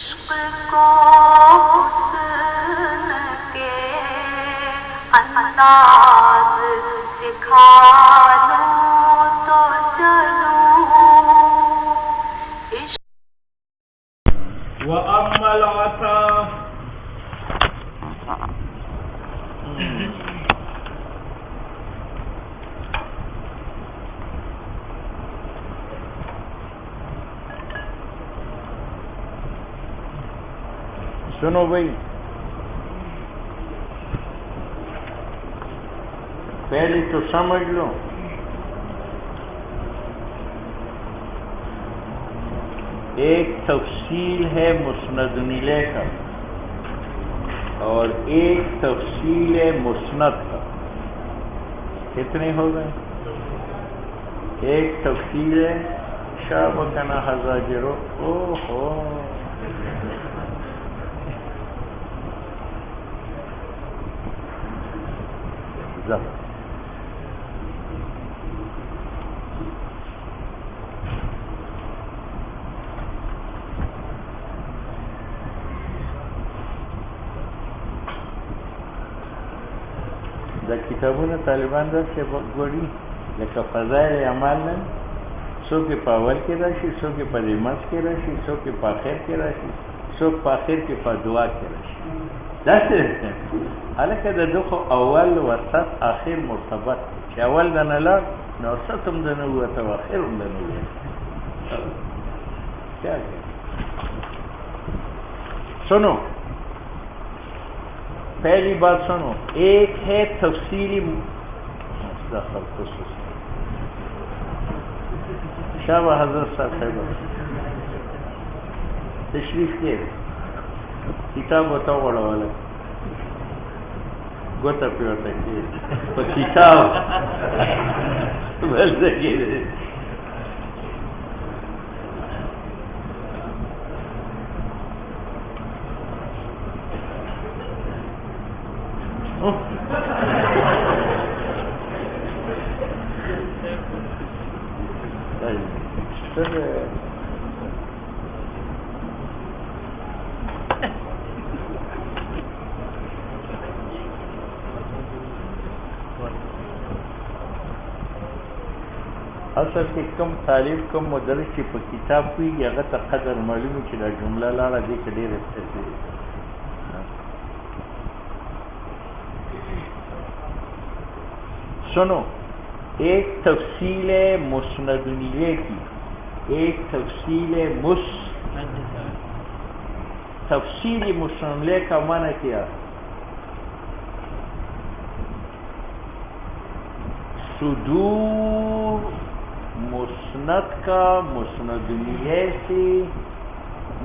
عشق کو حسن کے انداز سکھا لوں تو چلوں وَأَمَّا الْعَصَا سنو بھائی، پہلے تو سمجھ لو ایک تفصیل ہے مسند الیہ کا اور ایک تفصیل ہے مسند کا. کتنے ہو گئے؟ ایک تفصیل ہے شابکنا حزاجرو. اوہو دا کتابونه طالبان داسې ګوري لکه فضایل اعمال نه، څوک یې په اول کې راشي، څوک یې په منځ کې راشي، څوک یې په اخر کې راشي، څوک په اخر کې په دعا کې راشي. داسې هلکه د ده خو اول وسط اخر مرتبط چې اول د نه لاړ نو وسط هم د نه ووته او اخر هم د نه ووته. کیا سنو، پہلی بات سنو، ایک ہے تفصیلی شاہ حضرت صاحب تشریف کے کتاب بتاؤ بڑا والا گوتا پیوتا کی کتاب بل سکے اصل کې کم طالب کم مدرس چې په کتاب پوهېږي هغه ته قدر معلوم وي چې دا جمله لاړه دې کې ډېر افتخار. سنو، ایک تفصیل ہے مسند الیہ کی، ایک تفصیل ہے تفصیل مسند الیہ کا معنی کیا؟ صدور مسند کا مسند الیہ سے،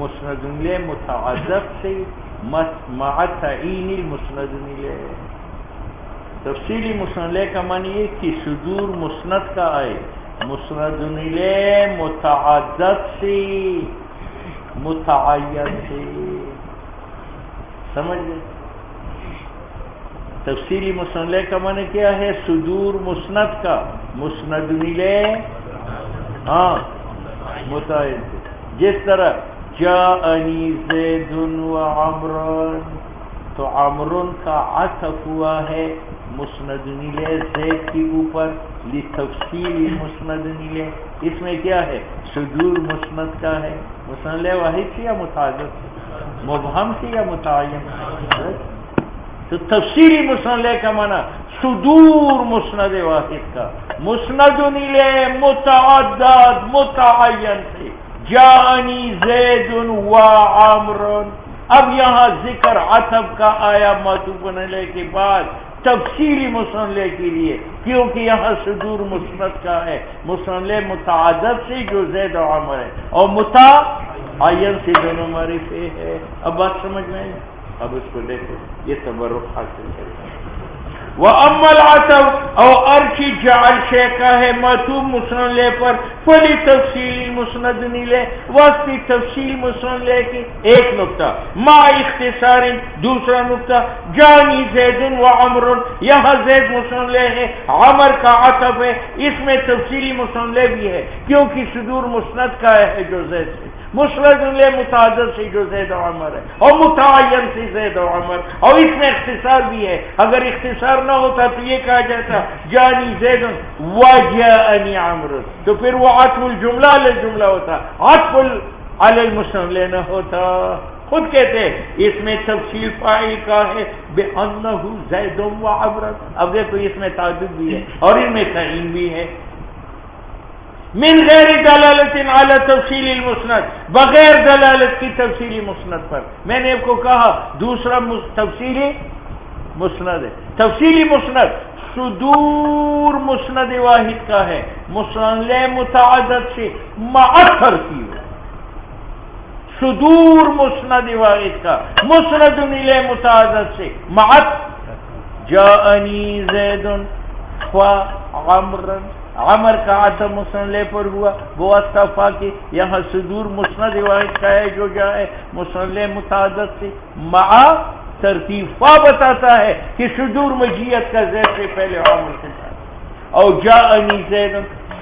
مسند الیہ متعذب سے مع تعین المسند الیہ. تفصیلی مسند الیہ کا معنی یہ کہ صدور مسند کا آئے، مسند الیہ متعدد سے متعین سے. سمجھ گئے؟ تفصیلی مسند الیہ کا معنی کیا ہے؟ صدور مسند کا مسند الیہ متعین سے. جس طرح جاءنی زید و عمر، تو عمر کا عطف ہوا ہے مسند الیہ زید کے اوپر لتفصیل مسند الیہ. اس میں کیا ہے؟ صدور مسند کا ہے. مسند الیہ واحد سے یا متعدد سے؟ مبہم سے یا متعین؟ تو تفصیلی مسند الیہ کا معنی صدور مسند واحد کا، مسند الیہ متعدد متعین سے. جاءنی زید و عمر. اب یہاں ذکر عطف کا آیا معطوف علیہ کے بعد تفصیلی مسند الیہ کے لیے، کیونکہ یہاں صدور مسند کا ہے. مسند الیہ متعدد سے جو زید و عمر ہے، اور متعین سے دونوں معرفے ہے. اب بات سمجھ میں آئی؟ اب اس کو دیکھو، یہ تبرک حاصل کریں. وَأَمَّا الْعَطَفُ اور ارچی جعل شے کا ہے معطوف مسند الیہ پر فلی تفصیلی مسند الیہ، واسطی تفصیل مسند الیہ کی. ایک نقطہ مع اختصار، دوسرا نقطہ جانی زید و عمر، یہاں زید مسند الیہ ہے، عمر کا عطف ہے، اس میں تفصیلی مسند الیہ بھی ہے کیونکہ صدور مسند کا ہے جو زید سے. مسند لے متعدد سے جو زید و عمر ہے، اور متعین سے زید و عمر، اور اس میں اختصار بھی ہے. اگر اختصار نہ ہوتا تو یہ کہا جاتا جانی زید و جاءنی عمر، تو پھر وہ عطف الجملہ علی الجملہ ہوتا، عطف علی المسند لینا ہوتا. خود کہتے ہیں اس میں تفصیل فاعل کا ہے بأنہ زید و عمر. اب دیکھو اس میں تعدد بھی ہے اور اس میں تعین بھی ہے. من غیر دلالت علی تفصیل المسند، بغیر دلالت کی تفصیلی مسند پر. میں نے آپ کو کہا دوسرا تفصیلی مسند ہے. تفصیلی مسند صدور مسند واحد کا ہے، مسند متعدد سے معطر کی ہے. صدور مسند واحد کا مسند الی متعدد سے معت جاءنی زید و عمر، عمر کا عطف مسند پر ہوا وہ استفا کی. یہاں صدور مسند واحد کا ہے جو جائے مسند متعدد سے مع ترتیب. فا بتاتا ہے کہ صدور مجیت کا زید سے پہلے عمر کے ساتھ، اور جاءنی زید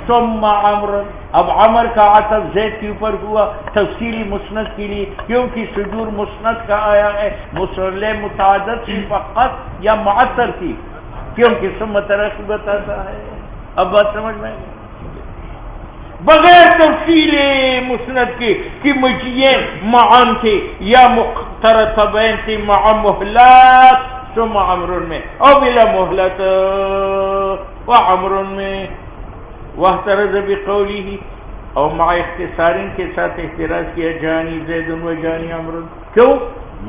ثم عمر. اب عمر کا عطف زید کے اوپر ہوا تفصیلی مسند کے لیے، کیونکہ صدور مسند کا آیا ہے مسند متعدد سے فقط یا مع ترتیب، کیونکہ ثم ترقی بتاتا ہے. اب بات سمجھ میں بغیر تفصیل مسند کی مجیئن معان تھے یا مترتبین تھے مع محلات ثم عمر میں، او بلا محلت وعمر میں. واحترز بقوله اور مع اختصارین کے ساتھ احتراز کیا جانی زید و جانی عمر. کیوں؟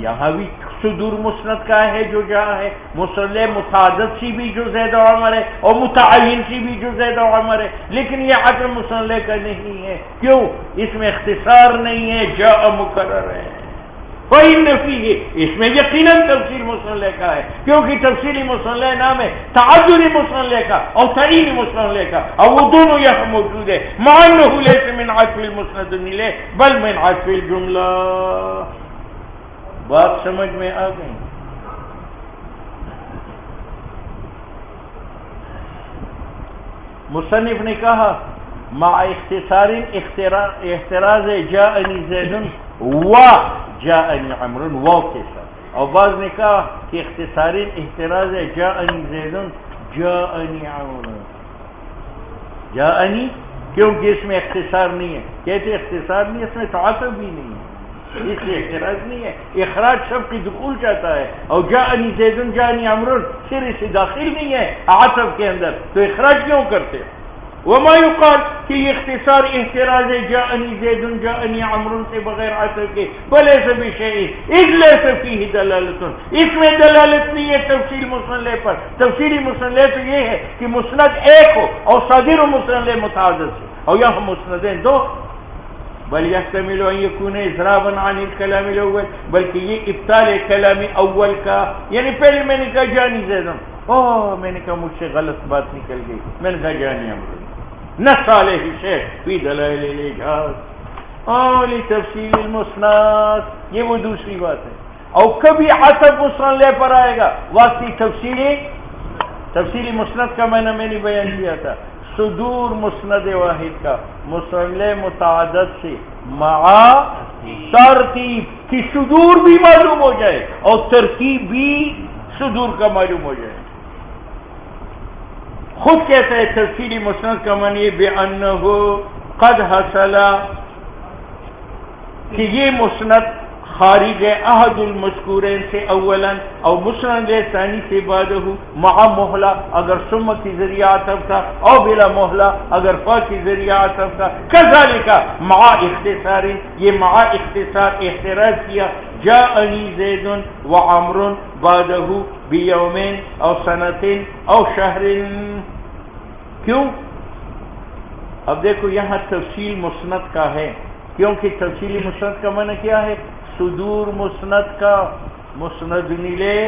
یہاں بھی صدور مسند کا ہے جو جہاں ہے مسند متعدد سی بھی جو زید و عمر ہے اور متعین سی بھی جو زید و عمر ہے، لیکن یہ عطف مسند کا نہیں ہے. کیوں؟ اس میں اختصار نہیں ہے، جاء مکرر ہے. فإن فيه اس میں یقیناً تفصیل مسند کا ہے، کیونکہ تفصیلی مسند نام ہے تعددی مسند کا اور تعینی مسند کا، اور وہ دونوں یہاں موجود ہے. مع انه ليس من عطف المسند الیہ بل من عطف الجملہ. بات سمجھ میں آ گئی؟ مصنف نے کہا مع اختصار احتراز جاءنی زید و جاءنی عمر واو کے ساتھ، اور بعض نے کہا کہ اختصاری احتراز جاءنی زید جاءنی عمر. جاءنی کیونکہ اس میں اختصار نہیں ہے. کہتے اختصار نہیں، اس میں تعاطف بھی نہیں ہے، اس لیے احتراز نہیں ہے. اخراج سب کی دخول چاہتا ہے، اور جاءنی زید جاءنی عمر صرف سے داخل نہیں ہے عاطف کے اندر، تو اخراج کیوں کرتے؟ وما يقال کہ یہ اختصار احتراز جاءنی زید جاءنی عمر سے بغیر عطف کے وليس بشيء اذ ليس فيه دلالت. اس میں دلالت نہیں ہے تفصیل مسند پر. تفصیلی مسند تو یہ ہے کہ مسند ایک ہو اور صادر مسند متعدد سے، اور یہاں مسندیں دو. بل يحتمل ان يكون اضرابا عن الكلام الاول، بلکہ یہ ابطال کلام اول کا، یعنی پہلے میں نے کہا جانی زید، میں نے کہا مجھ سے غلط بات نکل گئی، میں نے کہا جانی عمر. نص علیہ الشیخ فی دلائل الاجاز لتفصیل المسند. یہ وہ دوسری بات ہے. اور کبھی عطف مسند پر آئے گا واسطی تفصیلی مسند کا میں نے بیان کیا تھا. صدور مسند واحد کا مسند متعدد سے مع ترتیب کی صدور بھی معلوم ہو جائے اور ترتیب بھی صدور کا معلوم ہو جائے. خود کہتا ہے تفصیلی مسند کا معنی بأنہ قد حصل کہ یہ مسند خارج احد المذکورین سے اولا اور مسند ثانی سے بعدہ مع محلہ اگر ثم کی ذریعہ عطف تھا، اور بلا محلہ اگر فا کی ذریعہ عطف تھا. کذالک مع اختصار، یہ مع اختصار احتراز کیا جاءنی زید و عمر بعدہ بیومین او سنتین او شہرین. کیوں؟ اب دیکھو یہاں تفصیل مسند کا ہے، کیونکہ تفصیلی مسند کا معنی کیا ہے؟ صدور مسند کا مسند نیلے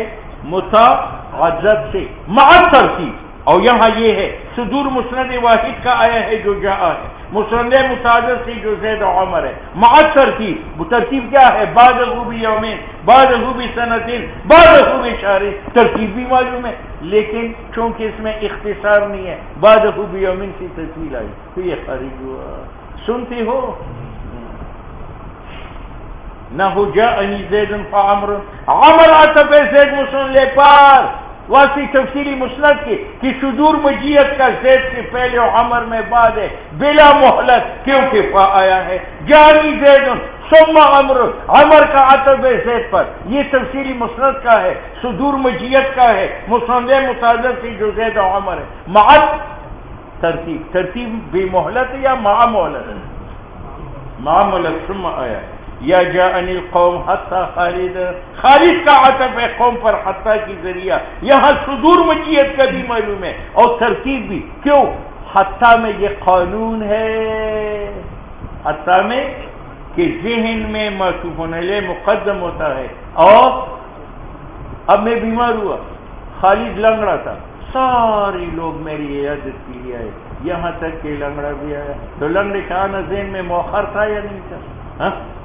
متعدد سے مع ترتیب، اور یہاں یہ ہے صدور مسند واحد کا آیا ہے جو جاء ہے، مسند متعدد سے جو زید و عمر ہے مع ترتیب. ترتیب کیا ہے؟ بعدہ بیومین بعدہ بسنتین بعدہ بشہر. ترتیب بھی معلوم ہے، لیکن چونکہ اس میں اختصار نہیں ہے بعدہ بیومین کی تفصیل آئی تو یہ خارج ہوا. سنتے ہو؟ نہ ہو جاءنی زید فعمر، عمر عطف زید مسند لے پار واسی تفصیلی مسند کی صدور مجیت کا زید سے پہلے عمر میں بعد ہے بلا مہلت، کیونکہ فا آیا ہے جانی زید ثم عمر، عمر کا عطف زید پر، یہ تفصیلی مسند کا ہے، صدور مجیت کا ہے، مسند متعدد سے جو زید و عمر ہے، معت ترتیب بے مہلت یا مع مہلت؟ مع مہلت ثم آیا ہے یا جاءنی القوم حتی خالد، خالد کا عطف ہے قوم پر حتی کی ذریعہ، یہاں صدور مجیت کا بھی معلوم ہے اور ترتیب بھی، کیوں؟ حتی میں یہ قانون ہے، حتی میں کہ ذہن میں معطوف علیہ مقدم ہوتا ہے، اور اب میں بیمار ہوا، خالد لنگڑا تھا، سارے لوگ میری عیادت کے لیے آئے، یہاں تک کہ لنگڑا بھی آیا، تو لنگڑے کا آنا ذہن میں مؤخر تھا یا نہیں تھا؟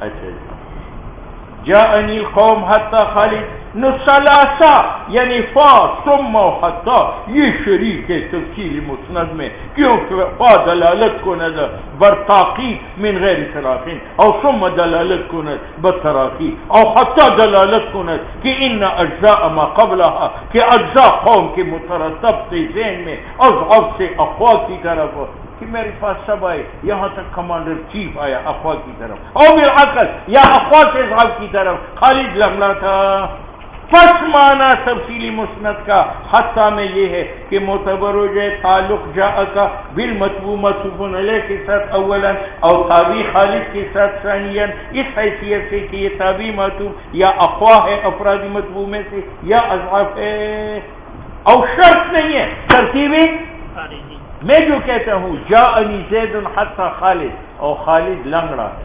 اچھا جاءنی القوم حتی خالد نسلاسا یعنی فا ثم حتی، یہ شریک ہے تفصیل مسند میں، کیونکہ فا دلالت کو نظر برتاقی من غیر تراخین، اور ثم دلالت کو نظر بتراخی، اور حتی دلالت کو نظر کہ ان اجزاء ما قبلها، کہ اجزاء قوم کے مترتب سے ذہن میں اضعف سے اقوا کی طرف کہ میرے پاس سب آئے، یہاں تک کمانڈر چیف آیا اقوا کی طرف، اور بالعقل یا اقوا سے صاحب کی طرف، خالد لنگڑا تھا۔ پس معنی تفصیلی مسند کا حتیٰ میں یہ ہے کہ معتبر ہو جائے تعلق جاء کا بالمطبوع مطبوع علیہ کے ساتھ اولا، اور تابع خالد کے ساتھ ثانیا، اس حیثیت سے کہ یہ تابع مطبوع یا اقوا ہے افراد مطبوع میں سے یا اضعاف ہے، اور شرط نہیں ہے ترتیبی۔ میں جو کہتا ہوں جاءنی زید حتی خالد اور خالد لنگڑا ہے،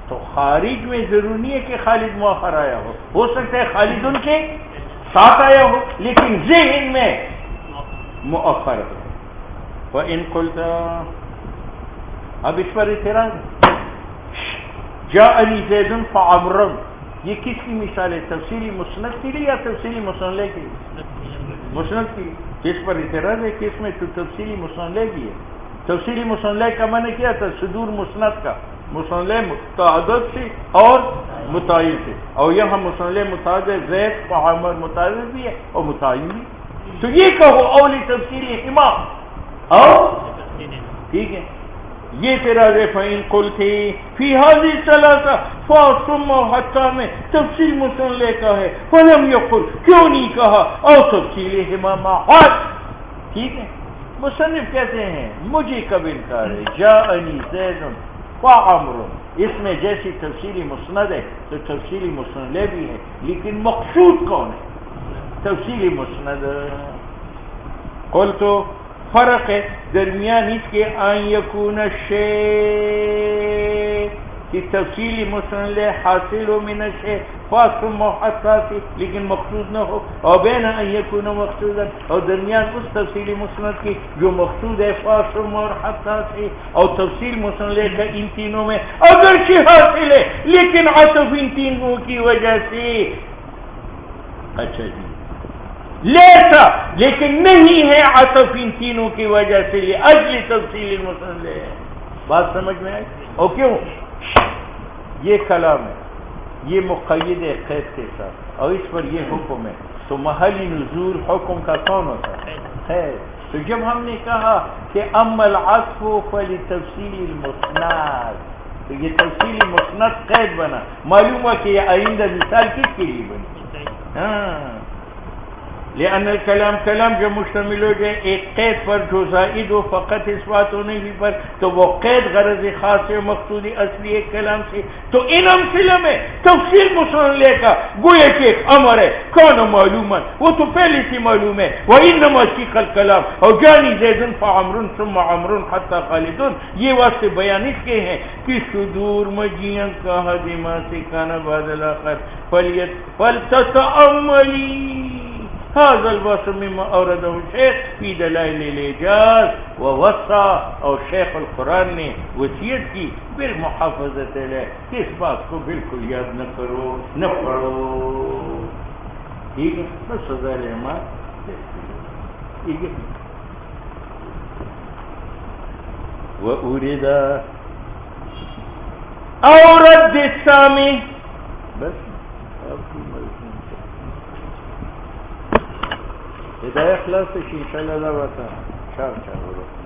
تو خارج میں ضرور نہیں ہے کہ خالد مؤخر آیا ہو سکتا ہے خالد ان کے ساتھ آیا ہو لیکن ذہن میں مؤخر ہے۔ وَإِن قُلْتَ، اب اس پر اعتراض، جاءنی زید فعمر، یہ کس کی مثال ہے؟ تفصیلی مسند کے لیے یا تفصیلی مسند کے لیے؟ مسند کی۔ اس پر اعتراض ہے کہ اس میں تو تفصیلی مسند بھی ہے۔ تفصیلی مسند کا میں نے کیا تھا صدور مسند کا، مسند متعدد سے اور متعین سے، اور یہاں مسند متعدد زید فعمر متعدد بھی ہے اور متعین بھی، تو یہ کہو اولی تفصیلی امام، اور ٹھیک ہے یہ اعتراض ہے۔ فَإِن قُلْتِ فِي هَذِهِ الثَّلَاثَةِ فَا ثُمَّ حَتَّى میں تفصیل مسند کا ہے، فَلَمْ يَقُلْ، کیوں نہیں کہا اور تفصیل امام حد، ٹھیک ہے۔ مصنف کہتے ہیں مجھے کب انکار ہے، جاءنی زید فعمر، اس میں جیسی تفصیلی مسند ہے تو تفصیلی مسند بھی ہے، لیکن مقصود کون ہے؟ تفصیلی مسند۔ قل تو فرق ہے درمیان اس کے ان یکون الشیء کہ تفصیلی مسند حاصل و من الشیء فاصل محساسی لیکن مقصود نہ ہو، اور بین ان یکون مقصودا، اور درمیان اس تفصیلی مسند کی جو مقصود ہے فاصل اور حساسی، اور تفصیل مسند کا ان تینوں میں اگرچہ حاصل ہے لیکن عطف ان تینوں کی وجہ سے، اچھا جی لیسا لیکن نہیں ہے عطف ان تینوں کی وجہ سے، یہ اجل تفصیل مسند ہے۔ بات سمجھ میں آئی؟ اور کیوں یہ کلام ہے، یہ مقید ہے قید کے ساتھ، اور اس پر یہ حکم ہے، تو محل نزول حکم کا کون ہوتا ہے؟ خیر۔ تو جب ہم نے کہا کہ اما العطف فلتفصیل المسند، تو یہ تفصیلی مسند قید بنا، معلوم ہے کہ یہ آئندہ مثال کس کے لیے بنی؟ ہاں، لأن الکلام کلام جو مشتمل ہو جائے ایک قید پر جو زائد ہو فقط اس بات ہونے بھی پر، تو وہ قید غرض خاص و مقصود اصلی ایک کلام سے، تو ان امثلہ میں تفصیل مسند کا گویا کہ ایک امر ہے، کون معلوم، وہ تو پہلے سے معلوم ہے، وَإِنَّمَا سِيقَ الْكَلَامُ اور جانی زید فعمر ثم عمر حتی خالد، یہ واسطے بیان اس کے ہیں کہ صدور مجیئن کا حدیمہ سے کانا بعد الاخر فلتتأملی هذا الباس مما اورده الشیخ فی دلائل الاعجاز ووصى، اور شیخ القرآن نے وصیت کی بالمحافظت علیہ کہ اس بات کو بالکل یاد نہ کرو، نہ پڑھو، ٹھیک ہے؟ بس سزا رحمت، ٹھیک ہے۔ وَأُرِدَ اورد السامی، بس آپ کی مرضی ہدایت خلاص شیشہ لگا ہوا تھا چار ہو رہا